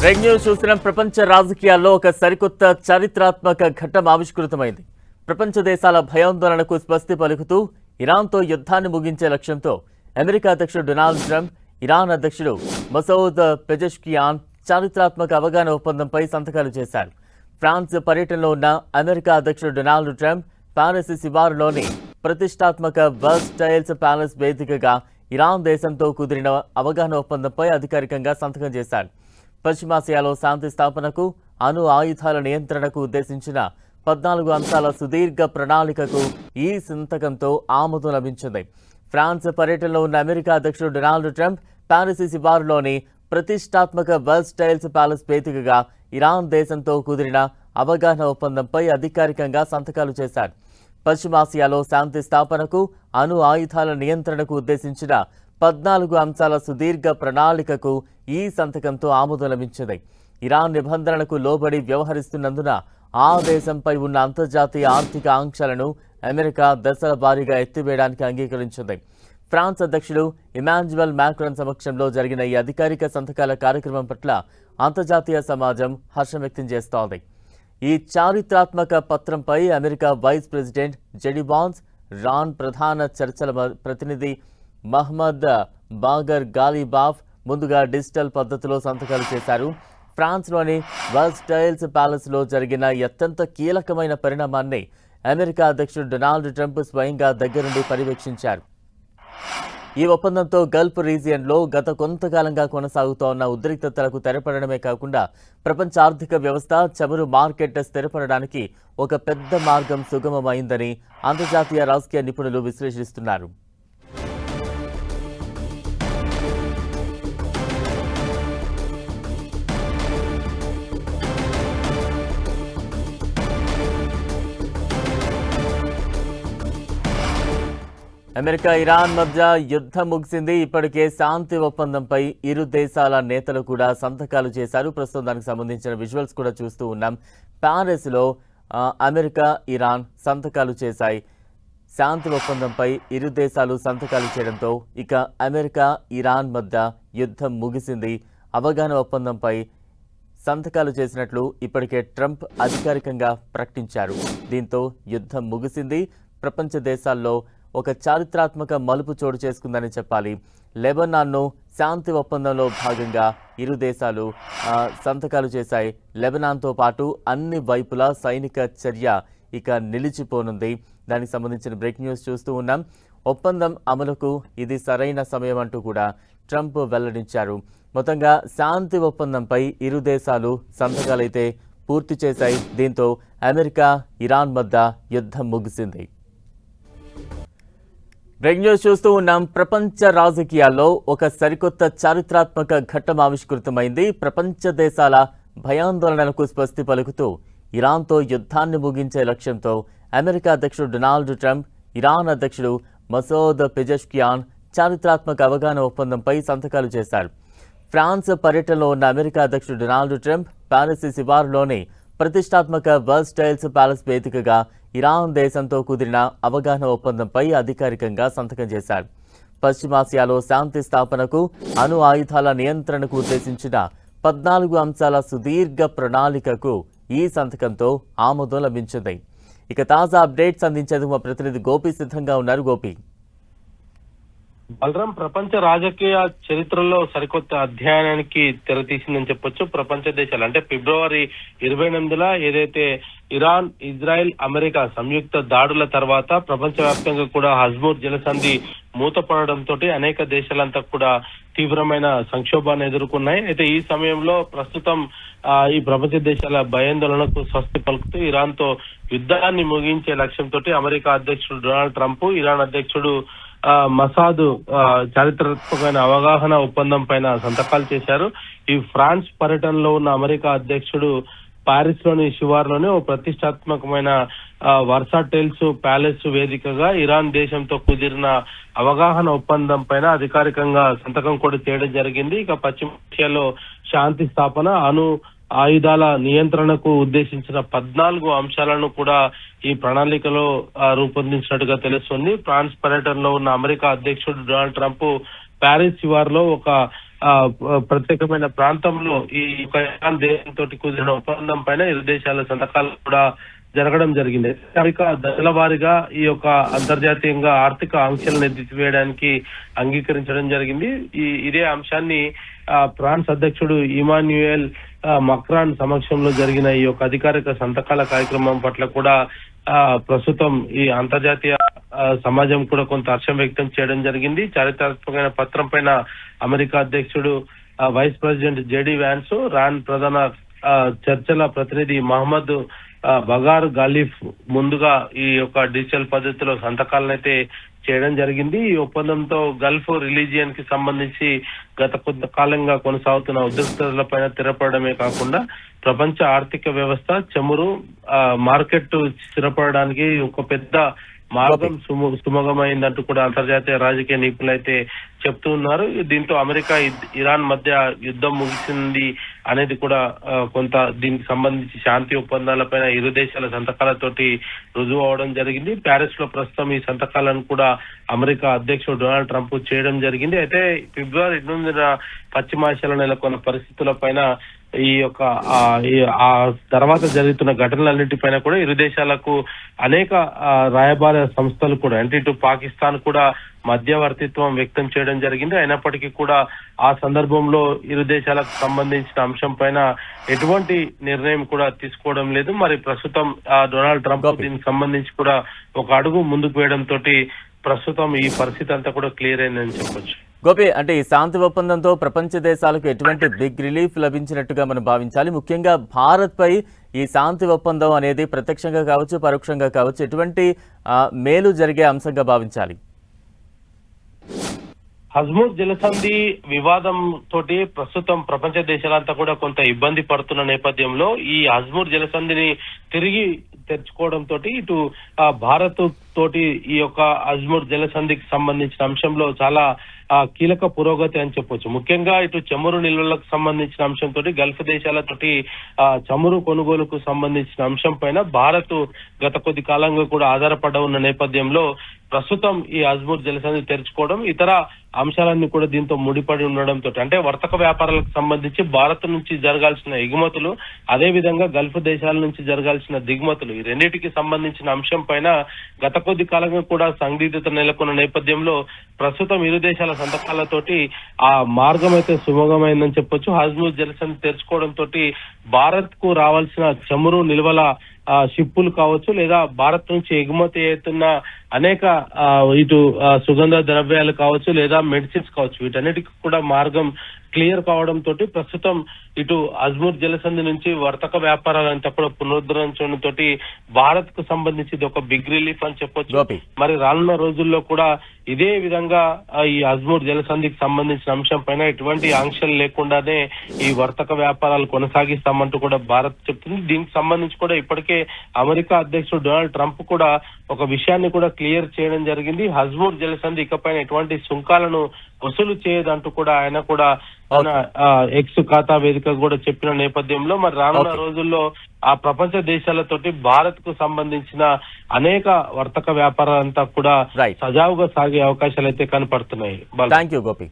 Break news చూసిన ప్రపంచ రాజకీయాల్లో ఒక సరికొత్త చారిత్రాత్మక ఘట్టం ఆవిష్కృతమైంది. ప్రపంచ దేశాల భయాందోళనకు స్వస్తి పలుకుతూ ఇరాన్తో యుద్ధాన్ని ముగించే లక్ష్యంతో అమెరికా అధ్యక్షుడు డొనాల్డ్ ట్రంప్, ఇరాన్ అధ్యక్షుడు మసౌద్ పెజెష్కియాన్ చారిత్రాత్మక అవగాహన ఒప్పందంపై సంతకాలు చేశారు. ఫ్రాన్స్ పర్యటనలో ఉన్న అమెరికా అధ్యక్షుడు డొనాల్డ్ ట్రంప్ పారిస్ శివారులోని ప్రతిష్టాత్మక వర్సటైల్స్ ప్యాలెస్ వేదికగా ఇరాన్ దేశంతో కుదిరిన అవగాహన ఒప్పందంపై అధికారికంగా సంతకం చేశారు. పశ్చిమాసియాలో శాంతి స్థాపనకు, అణు ఆయుధాల నియంత్రణకు ఉద్దేశించిన 14 అంశాల సుదీర్ఘ ప్రణాళికకు ఈ సంతకంతో ఆమోదం లభించింది. ఫ్రాన్స్ పర్యటనలో ఉన్న అమెరికా అధ్యక్షుడు డొనాల్డ్ ట్రంప్ పారిస్ శివారులోని ప్రతిష్టాత్మక వర్సటైల్స్ ప్యాలెస్ వేదికగా ఇరాన్ దేశంతో కుదిరిన అవగాహన ఒప్పందంపై అధికారికంగా సంతకాలు చేశారు. పశ్చిమాసియాలో శాంతి స్థాపనకు, అణు ఆయుధాల నియంత్రణకు ఉద్దేశించిన 14 అంశాల సుదీర్ఘ ప్రణాళికకు ఈ సంతకంతో ఆమోదం లభించింది. ఇరాన్ నిబంధనలకు లోబడి వ్యవహరిస్తున్నందున ఆ దేశంపై ఉన్న అంతర్జాతీయ ఆర్థిక ఆంక్షలను అమెరికా దశల వారీగా ఎత్తివేయడానికి అంగీకరించింది. ఫ్రాన్స్ అధ్యక్షుడు ఇమాన్యుయల్ మాక్రాన్ సమక్షంలో జరిగిన ఈ అధికారిక సంతకాల కార్యక్రమం పట్ల అంతర్జాతీయ సమాజం హర్షం వ్యక్తం చేస్తోంది. ఈ చారిత్రాత్మక పత్రంపై America vice president JD Vance, Iran ప్రధాన చర్చల ప్రతినిధి మహ్మద్ బాగర్ గాలిబాఫ్ ముందుగా డిజిటల్ పద్ధతిలో సంతకాలు చేశారు. ఫ్రాన్స్లోని వర్సటైల్స్ ప్యాలెస్లో జరిగిన అత్యంత కీలకమైన పరిణామాన్ని అమెరికా అధ్యక్షుడు డొనాల్డ్ ట్రంప్ స్వయంగా దగ్గరుండి పర్యవేక్షించారు. ఈ ఒప్పందంతో గల్ఫ్ రీజియన్లో గత కొంతకాలంగా కొనసాగుతోన్న ఉద్రిక్తతలకు తెరపడమే కాకుండా ప్రపంచ ఆర్థిక వ్యవస్థ, చమురు మార్కెట్ స్థిరపడడానికి ఒక పెద్ద మార్గం సుగమమైందని అంతర్జాతీయ రాజకీయ నిపుణులు విశ్లేషిస్తున్నారు. అమెరికా, ఇరాన్ మధ్య యుద్ధం ముగిసింది. ఇప్పటికే శాంతి ఒప్పందంపై ఇరు దేశాల నేతలు కూడా సంతకాలు చేశారు. ప్రస్తుతం దానికి సంబంధించిన విజువల్స్ కూడా చూస్తూ ఉన్నాం. ప్యారిస్లో అమెరికా, ఇరాన్ సంతకాలు చేశాయి. శాంతి ఒప్పందంపై ఇరు దేశాలు సంతకాలు చేయడంతో ఇక అమెరికా, ఇరాన్ మధ్య యుద్ధం ముగిసింది. అవగాహన ఒప్పందంపై సంతకాలు చేసినట్లు ఇప్పటికే ట్రంప్ అధికారికంగా ప్రకటించారు. దీంతో యుద్ధం ముగిసింది. ప్రపంచ దేశాల్లో ఒక చారిత్రాత్మక మలుపు చోటు చేసుకుందని చెప్పాలి. లెబనాన్ను శాంతి ఒప్పందంలో భాగంగా ఇరు దేశాలు సంతకాలు చేశాయి. లెబనాన్తో పాటు అన్ని వైపులా సైనిక చర్య ఇక నిలిచిపోనుంది. దానికి సంబంధించిన బ్రేక్ న్యూస్ చూస్తూ ఉన్నాం. ఒప్పందం అమలుకు ఇది సరైన సమయం అంటూ కూడా ట్రంప్ వెల్లడించారు. మొత్తంగా శాంతి ఒప్పందంపై ఇరు దేశాలు సంతకాలైతే పూర్తి చేశాయి. దీంతో అమెరికా, ఇరాన్ మధ్య యుద్ధం ముగిసింది. బ్రేక్ న్యూస్ చూస్తూ ఉన్నాం. ప్రపంచ రాజకీయాల్లో ఒక సరికొత్త చారిత్రాత్మక ఘట్టం ఆవిష్కృతమైంది. ప్రపంచ దేశాల భయాందోళనలకు స్వస్తి పలుకుతూ ఇరాన్తో యుద్ధాన్ని ముగించే లక్ష్యంతో అమెరికా అధ్యక్షుడు డొనాల్డ్ ట్రంప్, ఇరాన్ అధ్యక్షుడు మసౌద్ పెజెష్కియాన్ చారిత్రాత్మక అవగాహన ఒప్పందంపై సంతకాలు చేశారు. ఫ్రాన్స్ పర్యటనలో ఉన్న అమెరికా అధ్యక్షుడు డొనాల్డ్ ట్రంప్ పారిస్ శివారులోని ప్రతిష్టాత్మక వర్సటైల్స్ ప్యాలెస్ వేదికగా ఇరాన్ దేశంతో కుదిరిన అవగాహన ఒప్పందంపై అధికారికంగా సంతకం చేశారు. పశ్చిమాసియాలో శాంతి స్థాపనకు, అణు ఆయుధాల నియంత్రణకు ఉద్దేశించిన 14 అంశాల సుదీర్ఘ ప్రణాళికకు ఈ సంతకంతో ఆమోదం లభించింది. ఇక తాజా అప్డేట్స్ అందించేందుకు మా ప్రతినిధి గోపి సిద్ధంగా ఉన్నారు. గోపి, బలరాం, ప్రపంచ రాజకీయ చరిత్రలో సరికొత్త అధ్యయనానికి తెరతీసిందని చెప్పొచ్చు. ప్రపంచ దేశాలు అంటే ఫిబ్రవరి 28న ఏదైతే ఇరాన్, ఇజ్రాయెల్, అమెరికా సంయుక్త దాడుల తర్వాత ప్రపంచవ్యాప్తంగా కూడా హర్ముజ్ జలసంధి మూతపడడంతో అనేక దేశాలంతా కూడా తీవ్రమైన సంక్షోభాన్ని ఎదుర్కొన్నాయి. అయితే ఈ సమయంలో ప్రస్తుతం ఈ ప్రపంచ దేశాల భయాందోళనకు స్వస్తి పలుకుతూ ఇరాన్ తో యుద్ధాన్ని ముగించే లక్ష్యంతో అమెరికా అధ్యక్షుడు డొనాల్డ్ ట్రంప్, ఇరాన్ అధ్యక్షుడు మసాద్ చారిత్రాత్మకమైన అవగాహన ఒప్పందం పైన సంతకాలు చేశారు. ఈ ఫ్రాన్స్ పర్యటనలో ఉన్న అమెరికా అధ్యక్షుడు పారిస్ లోని శివార్లోని ఓ ప్రతిష్టాత్మకమైన వర్సటైల్స్ ప్యాలెస్ వేదికగా ఇరాన్ దేశంతో కుదిరిన అవగాహన ఒప్పందం పైన అధికారికంగా సంతకం కూడా చేయడం జరిగింది. ఇక పశ్చిమాసియాలో శాంతి స్థాపన, అణు ఆయుధాల నియంత్రణకు ఉద్దేశించిన 14 అంశాలను కూడా ఈ ప్రణాళికలో రూపొందించినట్టుగా తెలుస్తుంది. ఫ్రాన్స్ పర్యటనలో ఉన్న అమెరికా అధ్యక్షుడు డొనాల్డ్ ట్రంప్ ప్యారిస్ శివార్లో ఒక ప్రత్యేకమైన ప్రాంతంలో ఈ యొక్క ఇరాన్ దేశంతో కుదిరిన ఒప్పందం పైన ఇరు దేశాల సంతకాలు కూడా జరగడం జరిగింది. అమెరికా దశల వారీగా ఈ యొక్క అంతర్జాతీయంగా ఆర్థిక ఆంక్షలను ఎత్తివేయడానికి అంగీకరించడం జరిగింది. ఇదే అంశాన్ని ఫ్రాన్స్ అధ్యక్షుడు ఇమాన్యుయల్ మక్రాన్ సమక్షంలో జరిగిన ఈ యొక్క అధికారిక సంతకాల కార్యక్రమం పట్ల కూడా ప్రస్తుతం ఈ అంతర్జాతీయ సమాజం కూడా కొంత హర్షం వ్యక్తం చేయడం జరిగింది. చారిత్రాత్మకమైన పత్రం పైన అమెరికా అధ్యక్షుడు వైస్ ప్రెసిడెంట్ జేడీ వ్యాన్స్, రాన్ ప్రధాన చర్చల ప్రతినిధి మహమ్మద్ బగార్ గాలిఫ్ ముందుగా ఈ యొక్క డిజిటల్ పద్ధతిలో సంతకాలను అయితే చేయడం జరిగింది. ఈ ఒప్పందంతో గల్ఫ్ రిలీజియన్ కి సంబంధించి గత కొంతకాలంగా కొనసాగుతున్న ఉద్రిక్తతలపైన తెరపడమే కాకుండా ప్రపంచ ఆర్థిక వ్యవస్థ చమురు మార్కెట్ స్థిరపడడానికి ఒక పెద్ద మార్గం సుమగమైందంటూ కూడా అంతర్జాతీయ రాజకీయ నిపుణులు అయితే చెప్తూ ఉన్నారు. దీంతో అమెరికా ఇరాన్ మధ్య యుద్ధం ముగిసింది అనేది కూడా కొంత దీనికి సంబంధించి శాంతి ఒప్పందాలపైన ఇరు దేశాల సంతకాలతోటి రుజువు అవడం జరిగింది. ప్యారిస్ లో ప్రస్తుతం ఈ సంతకాలను కూడా అమెరికా అధ్యక్షుడు డొనాల్డ్ ట్రంప్ చేయడం జరిగింది. అయితే ఫిబ్రవరి 8న పశ్చిమాసియాలో నెలకొన్న పరిస్థితులపైన ఈ యొక్క ఆ తర్వాత జరుగుతున్న ఘటనలన్నింటిపైన కూడా ఇరు దేశాలకు అనేక రాయబార సంస్థలు కూడా అంటే ఇటు పాకిస్తాన్ కూడా మధ్యవర్తిత్వం వ్యక్తం చేయడం జరిగింది. అయినప్పటికీ కూడా ఆ సందర్భంలో ఇరు దేశాలకు సంబంధించిన అంశం పైన ఎటువంటి నిర్ణయం కూడా తీసుకోవడం లేదు. మరి ప్రస్తుతం డొనాల్డ్ ట్రంప్ దీనికి సంబంధించి కూడా ఒక అడుగు ముందుకు వేయడం తోటి ప్రస్తుతం ఈ పరిస్థితి అంతా కూడా క్లియర్ అయిందని చెప్పొచ్చు. గోపి, అంటే ఈ శాంతి ఒప్పందంతో ప్రపంచ దేశాలకు ఎటువంటి బిగ్ రిలీఫ్ లభించినట్టుగా మనం భావించాలి? ముఖ్యంగా భారత్ పై ఈ శాంతి ఒప్పందం అనేది ప్రత్యక్షంగా కావచ్చు పరోక్షంగా కావచ్చు ఎటువంటి మేలు జరిగే అంశంగా భావించాలి? హజ్మూర్ జలసంధి వివాదం తోటి ప్రస్తుతం ప్రపంచ దేశాలంతా కూడా కొంత ఇబ్బంది పడుతున్న నేపథ్యంలో ఈ హజ్మూర్ జలసంధిని తిరిగి తెచ్చుకోవడం తోటి ఇటు భారత్ తోటి ఈ యొక్క హజ్మూర్ జలసంధికి సంబంధించిన అంశంలో చాలా కీలక పురోగతి అని చెప్పొచ్చు. ముఖ్యంగా ఇటు చమురు నిల్వలకు సంబంధించిన అంశంతో గల్ఫ్ దేశాలతోటి చమురు కొనుగోలుకు సంబంధించిన అంశం పైన భారత్ గత కొద్ది కాలంగా కూడా ఆధారపడ ఉన్న నేపథ్యంలో ప్రస్తుతం ఈ హజ్మూర్ జలసంధి తెరుచుకోవడం ఇతర అంశాలన్నీ కూడా దీంతో ముడిపడి ఉండడంతో అంటే వర్తక వ్యాపారాలకు సంబంధించి భారత్ నుంచి జరగాల్సిన ఎగుమతులు అదే విధంగా గల్ఫ్ దేశాల నుంచి జరగాల్సిన దిగుమతులు ఈ రెండింటికి సంబంధించిన అంశం పైన గత కొద్ది కాలంగా కూడా సందిగ్ధత నెలకొన్న నేపథ్యంలో ప్రస్తుతం ఇరు దేశాల సంతకాలతోటి ఆ మార్గం అయితే సుమగమైందని చెప్పొచ్చు. హజ్మూర్ జలసంధి తెరుచుకోవడం తోటి భారత్ కు రావాల్సిన చమురు నిల్వల షిప్పులు కావచ్చు లేదా భారత్ నుంచి ఎగుమతి అవుతున్న అనేక ఇటు సుగంధ ద్రవ్యాలు కావచ్చు లేదా మెడిసిన్స్ కావచ్చు వీటన్నిటికీ కూడా మార్గం క్లియర్ కావడం తోటి ప్రస్తుతం ఇటు హజ్మూర్ జలసంధి నుంచి వర్తక వ్యాపారాలంతా కూడా పునరుద్ధరించడం తోటి భారత్ కు సంబంధించి ఒక బిగ్ రిలీఫ్ అని చెప్పొచ్చు. మరి రానున్న రోజుల్లో కూడా ఇదే విధంగా ఈ హజ్మూర్ జలసంధికి సంబంధించిన అంశం పైన ఎటువంటి ఆంక్షలు లేకుండానే ఈ వర్తక వ్యాపారాలు కొనసాగిస్తామంటూ కూడా భారత్ చెప్తుంది. దీనికి సంబంధించి కూడా ఇప్పటికే అమెరికా అధ్యక్షుడు డొనాల్డ్ ట్రంప్ కూడా ఒక విషయాన్ని కూడా క్లియర్ చేయడం జరిగింది. హజ్మూర్ జలసంధి ఇకపైన ఎటువంటి సుంకాలను వసూలు చేయదంటూ కూడా ఆయన కూడా తన ఎక్స్ ఖాతా వేదిక కూడా చెప్పిన నేపథ్యంలో మరి రానున్న రోజుల్లో ఆ ప్రపంచ దేశాలతోటి భారత్ కు సంబంధించిన అనేక వర్తక వ్యాపారాలంతా కూడా సజావుగా సాగే అవకాశాలు అయితే కనపడుతున్నాయి. థాంక్యూ గోపి.